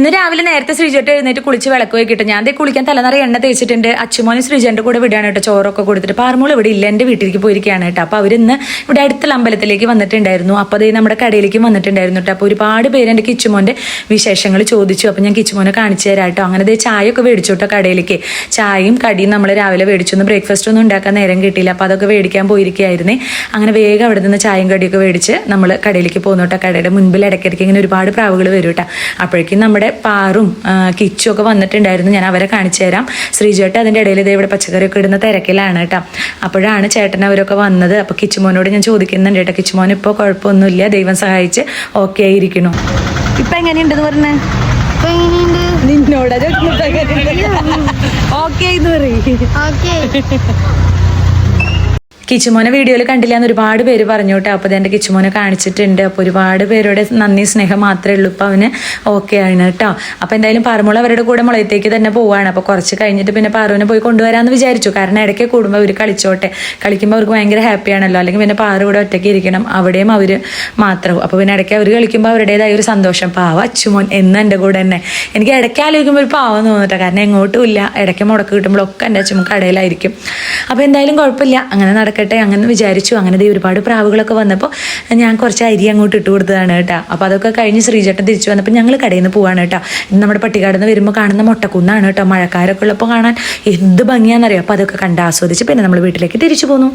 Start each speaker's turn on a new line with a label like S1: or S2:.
S1: ഇന്ന് രാവിലെ നേരത്തെ ശ്രീജേട്ട് എഴുന്നേറ്റ് കുളിച്ച് വിളക്ക് വയ്ക്കിട്ട് ഞാൻ കുളിക്കാൻ തലനിറയെ എണ്ണ തേച്ചിട്ടുണ്ട്. അച്ചുമോനും ശ്രീജേന്റെ കൂടെ വിടാണ് കേട്ടോ, ചോറൊക്കെ കൊടുത്തിട്ട്. പാർമോൾ ഇവിടെ ഇല്ല, എൻ്റെ വീട്ടിലേക്ക് പോയിരിക്കുകയാണ് കേട്ടോ. അപ്പോൾ അവരിന്ന് ഇവിടെ അടുത്തുള്ള അമ്പലത്തിലേക്ക് വന്നിട്ടുണ്ടായിരുന്നു. അപ്പോൾ അത് നമ്മുടെ കടയിലേക്ക് വന്നിട്ടുണ്ടായിരുന്നു കേട്ടോ. അപ്പോൾ ഒരുപാട് പേര് എൻ്റെ കിച്ചുമോൻ്റെ വിശേഷങ്ങൾ ചോദിച്ചു. അപ്പോൾ ഞാൻ കിച്ചുമോനെ കാണിച്ചു തരാം കേട്ടോ. അങ്ങനെ ചായ ഒക്കെ മേടിച്ചു കേട്ടോ കടയിലേക്ക്. ചായയും കടിയും നമ്മൾ രാവിലെ മേടിച്ചൊന്നും ബ്രേക്ക്ഫാസ്റ്റ് ഒന്നും ഉണ്ടാക്കാൻ നേരം കിട്ടിയില്ല. അപ്പോൾ അതൊക്കെ മേടിക്കാൻ പോയിരിക്കുകയായിരുന്നേ. അങ്ങനെ വേഗം അവിടെ നിന്ന് ചായയും കടിയൊക്കെ മേടിച്ച് നമ്മൾ കടയിലേക്ക് പോകുന്നു കേട്ടോ. കടയുടെ മുൻപിൽ ഇടയ്ക്കിടയ്ക്ക് ഇങ്ങനെ ഒരുപാട് പ്രാവുകൾ വരും കേട്ടോ. അപ്പോഴേക്കും നമ്മുടെ പാറും കിച്ചും ഒക്കെ വന്നിട്ടുണ്ടായിരുന്നു. ഞാൻ അവരെ കാണിച്ചു തരാം. ശ്രീജേട്ട് അതിൻ്റെ ഇടയിൽ ഇവിടെ പച്ചക്കറിയൊക്കെ ഇടുന്ന തിരക്കിലാണ് കേട്ടോ. അപ്പോഴാണ് ചേട്ടൻ അവരൊക്കെ വന്നത്. അപ്പോൾ കിച്ചുമോനോട് ഞാൻ ചോദിക്കുന്നുണ്ട് കേട്ടോ. കിച്ചുമോൻ ഇപ്പോൾ കുഴപ്പമൊന്നുമില്ല, ദൈവം സഹായിച്ച് ഓക്കെ ആയിരിക്കണു. ഇപ്പം എങ്ങനെയുണ്ടെന്ന് പറഞ്ഞേ? നിന്നോട് ഓക്കെ എന്ന് പറയും. കിച്ചുമോനെ വീഡിയോയിൽ കണ്ടില്ല എന്ന് ഒരുപാട് പേര് പറഞ്ഞു കേട്ടോ. അപ്പോൾ എൻ്റെ കിച്ചുമോനെ കാണിച്ചിട്ടുണ്ട്. അപ്പോൾ ഒരുപാട് പേരുടെ നന്ദി സ്നേഹം മാത്രമേ ഉള്ളൂ. ഇപ്പോൾ അവന് ഓക്കെ ആണ് കേട്ടോ. അപ്പോൾ എന്തായാലും പാറുമോൾ അവരുടെ കൂടെ മുളയത്തേക്ക് തന്നെ പോവാണ്. അപ്പോൾ കുറച്ച് കഴിഞ്ഞിട്ട് പിന്നെ പാറുവിനെ പോയി കൊണ്ടുവരാമെന്ന് വിചാരിച്ചു. കാരണം ഇടയ്ക്ക് കൂടുമ്പോൾ അവർ കളിച്ചോട്ടെ, കളിക്കുമ്പോൾ അവർക്ക് ഭയങ്കര ഹാപ്പിയാണല്ലോ. അല്ലെങ്കിൽ പിന്നെ പാറു ഇവിടെ ഒറ്റയ്ക്ക് ഇരിക്കണം, അവിടെയും അവർ മാത്രവും. അപ്പോൾ പിന്നെ ഇടയ്ക്ക് അവർ കളിക്കുമ്പോൾ അവരുടേതായ ഒരു സന്തോഷം. പാവ അച്ചുമോൻ എന്ന് എൻ്റെ കൂടെ തന്നെ. എനിക്ക് ഇടയ്ക്ക് ആലോചിക്കുമ്പോൾ ഒരു പാവം തോന്നിട്ടോ. കാരണം എങ്ങോട്ടും ഇല്ല, ഇടയ്ക്ക് മുടക്ക് കിട്ടുമ്പോഴൊക്കെ എൻ്റെ അച്ചുമോൻ കടയിലായിരിക്കും. അപ്പോൾ എന്തായാലും കുഴപ്പമില്ല, അങ്ങനെ നടക്കട്ടെ അങ്ങനെ വിചാരിച്ചു. അങ്ങനെ ഒരുപാട് പ്രാവുകളൊക്കെ വന്നപ്പോൾ ഞാൻ കുറച്ച് അരി അങ്ങോട്ട് ഇട്ട് കൊടുത്തതാണ് കേട്ടോ. അപ്പോൾ അതൊക്കെ കഴിഞ്ഞ് ശ്രീചേട്ടൻ തിരിച്ചു വന്നപ്പോൾ ഞങ്ങൾ കടയിൽ നിന്ന് പോവാണ് കേട്ടോ. നമ്മുടെ പട്ടിക്കാട് നിന്ന് വരുമ്പോൾ കാണുന്ന മൊട്ടക്കുന്നാണ് കേട്ടോ. മഴക്കാരൊക്കെ ഉള്ളപ്പോൾ കാണാൻ എന്ത് ഭംഗിയാണെന്നറിയാം. അപ്പോൾ അതൊക്കെ കണ്ട് ആസ്വദിച്ച് പിന്നെ നമ്മൾ വീട്ടിലേക്ക് തിരിച്ചു പോന്നു.